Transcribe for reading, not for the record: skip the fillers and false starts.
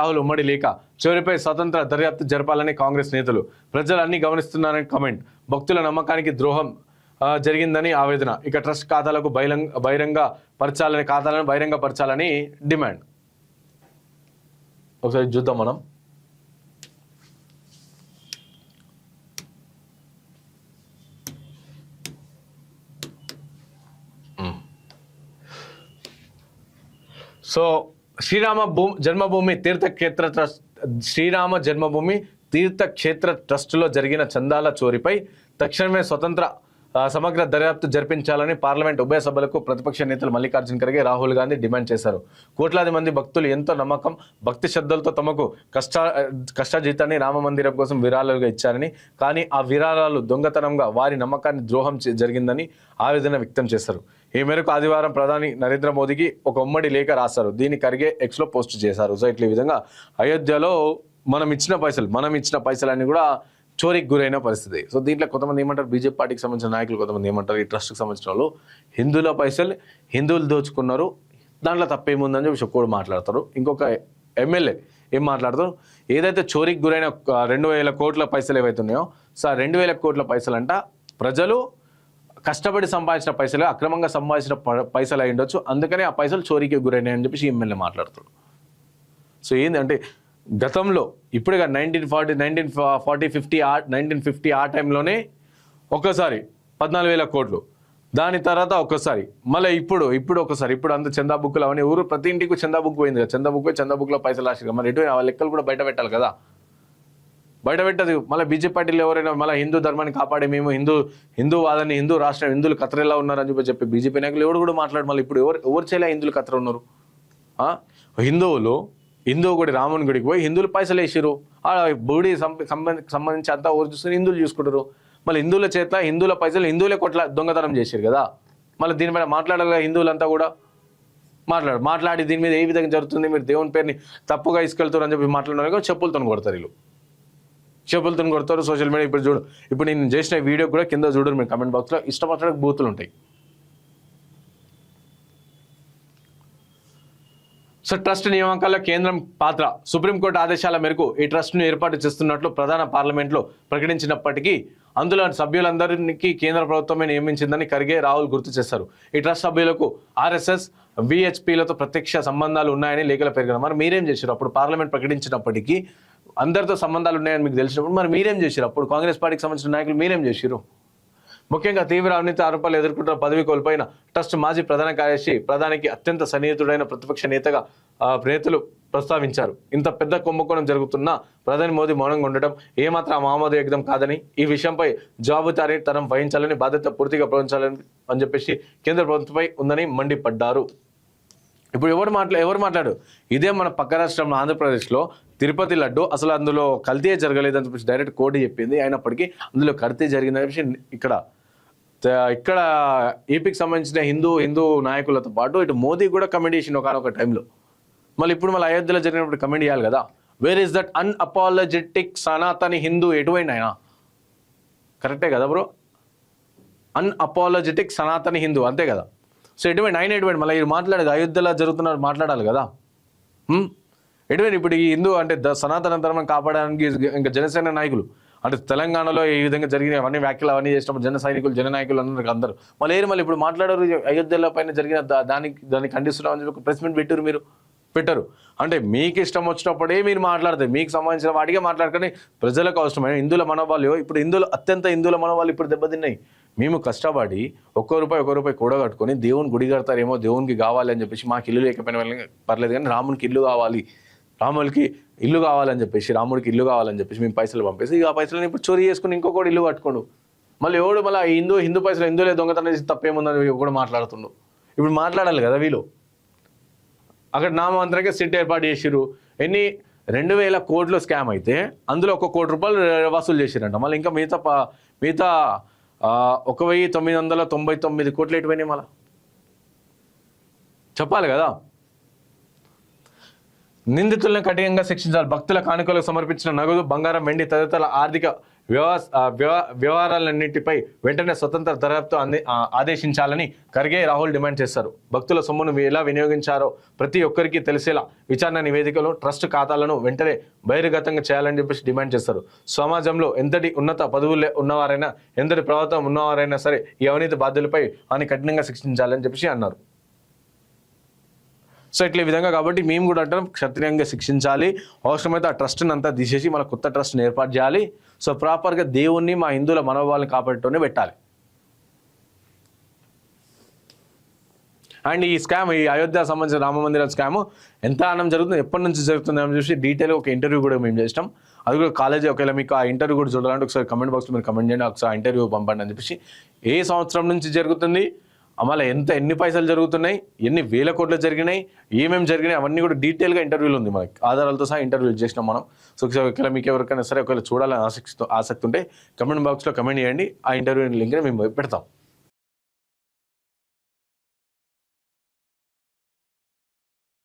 రాహుల్ ఉమ్మడి లేఖ, చోరీపై స్వతంత్ర దర్యాప్తు జరపాలని కాంగ్రెస్ నేతలు, ప్రజలు అన్ని గమనిస్తున్నారని కామెంట్, భక్తుల నమ్మకానికి ద్రోహం జరిగిందని ఆవేదన, ఇక ట్రస్ట్ ఖాతాలను బహిరంగ పరచాలని డిమాండ్. ఒకసారి చూద్దాం మనం. సో శ్రీరామ జన్మభూమి తీర్థక్షేత్ర ట్రస్టులో జరిగిన చందాల చోరీపై తక్షణమే స్వతంత్ర సమగ్ర దర్యాప్తు జరిపించాలని పార్లమెంట్ ఉభయ సభలకు ప్రతిపక్ష నేతలు మల్లికార్జున ఖర్గే, రాహుల్ గాంధీ డిమాండ్ చేశారు. కోట్లాది మంది భక్తులు ఎంతో నమ్మకం, భక్తి శ్రద్ధలతో తమకు కష్టాజీతాన్ని రామ మందిరం కోసం విరాళాలుగా ఇచ్చారని, కానీ ఆ విరాళాలు దొంగతనంగా వారి నమ్మకాన్ని ద్రోహం జరిగిందని ఆవేదన వ్యక్తం చేశారు. ఈ మేరకు ఆదివారం ప్రధాని నరేంద్ర మోదీకి ఒక ఉమ్మడి లేఖ రాశారు. దీన్ని ఖర్గే ఎక్స్లో పోస్ట్ చేశారు. సో ఇట్లా ఈ విధంగా అయోధ్యలో మనం ఇచ్చిన పైసలన్నీ కూడా చోరీకి గురైన పరిస్థితి. సో దీంట్లో కొంతమంది ఏమంటారు, బీజేపీ పార్టీకి సంబంధించిన నాయకులు కొంతమంది ఏమంటారు, ఈ ట్రస్ట్కి సంబంధించిన వాళ్ళు హిందువుల పైసలు హిందువులు దోచుకున్నారు, దాంట్లో తప్పేముందని చెప్పి ఒక్కడు మాట్లాడతారు. ఇంకొక ఎమ్మెల్యే ఏం మాట్లాడతారు, ఏదైతే చోరీకి గురైన 2,000 కోట్ల పైసలు ఏవైతే ఉన్నాయో, సో ఆ 2,000 కోట్ల పైసలు అంట ప్రజలు కష్టపడి సంపాదించిన పైసలు, అక్రమంగా సంపాదించిన పైసలు అయి ఉండొచ్చు, అందుకని ఆ పైసలు చోరీకి గురైనాయి అని చెప్పేసి ఎమ్మెల్యే మాట్లాడతాడు. సో ఏంటంటే గతంలో ఇప్పుడుగా 1950 ఆ టైంలోనే ఒక్కసారి 14,000 కోట్లు, దాని తర్వాత ఒక్కసారి మళ్ళీ ఇప్పుడు ఒకసారి ఇప్పుడు అంత చందా బుక్లు అవన్నీ ఊరు ప్రతి ఇంటికి చందా బుక్ పోయింది కదా, చందా బుక్లో పైసలు రాసి మరి ఎటు ఆ లెక్కలు కూడా బయట పెట్టాలి కదా, బయట పెట్టదు. మళ్ళీ బీజేపీ పార్టీలు ఎవరైనా మళ్ళీ హిందూ ధర్మాన్ని కాపాడే మేము హిందూ వాదని హిందూ రాష్ట్రం హిందువులు కత్రెలా ఉన్నారని చెప్పి బీజేపీ నాయకులు ఎవరు కూడా మాట్లాడు. మళ్ళీ ఇప్పుడు ఎవరు చేయలే హిందువులు కత్ర ఉన్నారు. హిందువు గుడి రాముని గుడికి పోయి హిందువులు పైసలు వేసారు, ఆ గుడి సంబంధించి అంతా ఊరు చూసుకుని హిందువులు చూసుకుంటారు. మళ్ళీ హిందువుల పైసలు హిందువులే కొట్ల దొంగతనం చేశారు కదా, మళ్ళీ దీనిపైన మాట్లాడాలి హిందువులంతా కూడా మాట్లాడి దీని మీద ఏ విధంగా జరుగుతుంది, మీరు దేవుని పేరుని తప్పుగా ఇసుకెళ్తారు అని చెప్పి మాట్లాడినారు. చెప్పులతో కొడతారు సోషల్ మీడియా. ఇప్పుడు నేను చేసిన వీడియో కూడా కింద చూడరు మీరు కమెంట్ బాక్స్లో, ఇష్టపడ బూతులు ఉంటాయి. సో ట్రస్ట్ నియామకాల్లో కేంద్రం పాత్ర, సుప్రీంకోర్టు ఆదేశాల మేరకు ఈ ట్రస్ట్ను ఏర్పాటు చేస్తున్నట్లు ప్రధాన పార్లమెంట్లో ప్రకటించినప్పటికీ అందులో సభ్యులందరికీ కేంద్ర ప్రభుత్వమే నియమించిందని ఖర్గే, రాహుల్ గుర్తు చేశారు. ఈ ట్రస్ట్ సభ్యులకు RSS, VHPలతో ప్రత్యక్ష సంబంధాలు ఉన్నాయని లేఖలో పేర్కొన్నారు. మరి మీరేం చేశారు అప్పుడు? పార్లమెంట్ ప్రకటించినప్పటికీ అందరితో సంబంధాలు ఉన్నాయని మీకు తెలిసినప్పుడు మరి మీరేం చేశారు అప్పుడు? కాంగ్రెస్ పార్టీకి సంబంధించిన నాయకులు మీరేం చేశారు? ముఖ్యంగా తీవ్ర అవినీతి ఆరోపణలు ఎదుర్కొంటున్న పదవి కోల్పోయిన ట్రస్ట్ మాజీ ప్రధాన కార్యదర్శి, ప్రధానికి అత్యంత సన్నిహితుడైన ప్రతిపక్ష నేతగా నేతలు ప్రస్తావించారు. ఇంత పెద్ద కుంభకోణం జరుగుతున్నా ప్రధాని మోదీ మౌనంగా ఉండటం ఏమాత్రం ఆమోదయోగ్యం కాదని, ఈ విషయంపై జవాబుదారీతనం వహించాలని, బాధ్యత పూర్తిగా ప్రవహించాలని అని చెప్పేసి కేంద్ర ప్రభుత్వంపై ఉందని మండిపడ్డారు. ఇప్పుడు ఎవరు మాట్లాడు, ఇదే మన పక్క రాష్ట్రంలో ఆంధ్రప్రదేశ్లో తిరుపతి లడ్డు అసలు అందులో కల్తీ జరగలేదని చెప్పేసి డైరెక్ట్ కోర్టు చెప్పింది. అయినప్పటికీ అందులో కల్తీ జరిగిందని చెప్పేసి ఇక్కడ ఏపీకి సంబంధించిన హిందూ నాయకులతో పాటు ఇటు మోదీ కూడా కమెంట్ చేసిన ఒకనొక టైంలో. మళ్ళీ అయోధ్యలో జరిగినప్పుడు కమెంట్ చేయాలి కదా. Where is that unapologetic Sanatani Hindu? ఎటువైనా ఆయన కరెక్టే కదా బ్రో, అన్అపాలజెటిక్ సనాతని హిందూ అంతే కదా. సో ఎటువంటి మళ్ళీ ఇది మాట్లాడేది అయోధ్యలో జరుగుతున్నారు మాట్లాడాలి కదా. ఎటువంటి ఇప్పుడు ఈ హిందూ అంటే సనాతన ధర్మం కాపాడడానికి ఇంకా జనసేన నాయకులు అంటే తెలంగాణలో ఈ విధంగా జరిగిన అవన్నీ వ్యాఖ్యలు అవన్నీ చేసినప్పుడు జననాయకులు అన్నారు అందరూ. మళ్ళీ ఇప్పుడు మాట్లాడారు అయోధ్యలో పైన జరిగిన దాన్ని ఖండిస్తున్నామని చెప్పి ప్రెస్ మీట్ పెట్టరు. అంటే మీకు ఇష్టం వచ్చినప్పుడే మీరు మాట్లాడితే మీకు సంబంధించిన వాటికే మాట్లాడుకొని ప్రజలకు అవసరమైన హిందువుల మనోభావాలు ఇప్పుడు హిందువుల మనోభావాలు ఇప్పుడు దెబ్బతిన్నాయి. మేము కష్టపడి ఒక్క రూపాయి కూడగట్టుకొని దేవుని గుడి కడతారేమో, దేవునికి కావాలి అని చెప్పేసి మాకు ఇల్లు లేకపోయినా పర్లేదు కానీ రామునికి ఇల్లు కావాలి, రాముడికి ఇల్లు కావాలని చెప్పేసి మేము పైసలు పంపేసి ఆ పైసలను ఇప్పుడు చోరీ చేసుకుని ఇంకొకటి ఇల్లు కట్టుకోండు. మళ్ళీ హిందూ పైసలు హిందువులే దొంగతనం చేసి తప్పేముందని కూడా మాట్లాడుతుండు. ఇప్పుడు మాట్లాడాలి కదా వీళ్ళు. అక్కడ నామంతరంగా సిట్ ఏర్పాటు చేసిరు. 2,000 కోట్లు స్కామ్ అయితే అందులో 1 కోటి రూపాయలు వసూలు చేసిరంట. మళ్ళీ ఇంకా మిగతా 1,999 కోట్లు ఎటువైనాయి మళ్ళీ చెప్పాలి కదా. నిందితులను కఠినంగా శిక్షించాలి. భక్తుల కానుకలకు సమర్పించిన నగదు, బంగారం, వెండి తదితర ఆర్థిక వ్యవహారాలన్నింటిపై వెంటనే స్వతంత్ర దర్యాప్తు ఆదేశించాలని ఖర్గే, రాహుల్ డిమాండ్ చేశారు. భక్తుల సొమ్మును ఎలా వినియోగించారో ప్రతి ఒక్కరికి తెలిసేలా విచారణ నివేదికలు, ట్రస్ట్ ఖాతాలను వెంటనే బహిర్గతంగా చేయాలని చెప్పేసి డిమాండ్ చేశారు. సమాజంలో ఎంతటి ఉన్నత పదవులు ఉన్నవారైనా, ఎంతటి ప్రభుత్వం ఉన్నవారైనా సరే ఈ అవినీతి బాధ్యులపై అని కఠినంగా శిక్షించాలని చెప్పేసి అన్నారు. సో ఇట్లా ఈ విధంగా కాబట్టి మేము కూడా అంటాం క్షత్రియంగా శిక్షించాలి. అవసరమైతే ఆ ట్రస్ట్ని అంతా తీసేసి మన కొత్త ట్రస్ట్ని ఏర్పాటు చేయాలి. సో ప్రాపర్గా దేవుణ్ణి, మా హిందువుల మనోభావాలను కాపాడుతూనే పెట్టాలి. అండ్ ఈ స్కామ్, ఈ అయోధ్య సంబంధించిన రామ మందిరం స్కామ్ ఎంత ఆనం జరుగుతుంది, ఎప్పటి నుంచి జరుగుతుంది అని చూసి డీటెయిల్ ఒక ఇంటర్వ్యూ కూడా మేము చేసినాం. అది కూడా కాలేజీ ఒకవేళ మీకు ఆ ఇంటర్వ్యూ కూడా చూడాలంటే ఒకసారి కమెంట్ బాక్స్లో మీరు కమెంట్ చేయండి, ఒకసారి ఇంటర్వ్యూ పంపండి అని చెప్పేసి. ఏ సంవత్సరం నుంచి జరుగుతుంది, మళ్ళీ ఎన్ని పైసలు జరుగుతున్నాయి, ఎన్ని వేల కోట్లు జరిగినాయి, ఏమేమి జరిగినాయి అవన్నీ కూడా డీటెయిల్గా ఇంటర్వ్యూలు ఉంది, మనకి ఆధారాలతో సహా ఇంటర్వ్యూలు చేసినాం మనం. సో ఒకవేళ మీకు ఎవరికైనా సరే ఒకవేళ చూడాలని ఆసక్తి ఉంటే కమెంట్ బాక్స్లో కమెంట్ చేయండి, ఆ ఇంటర్వ్యూ లింక్ని మేము పెడతాం.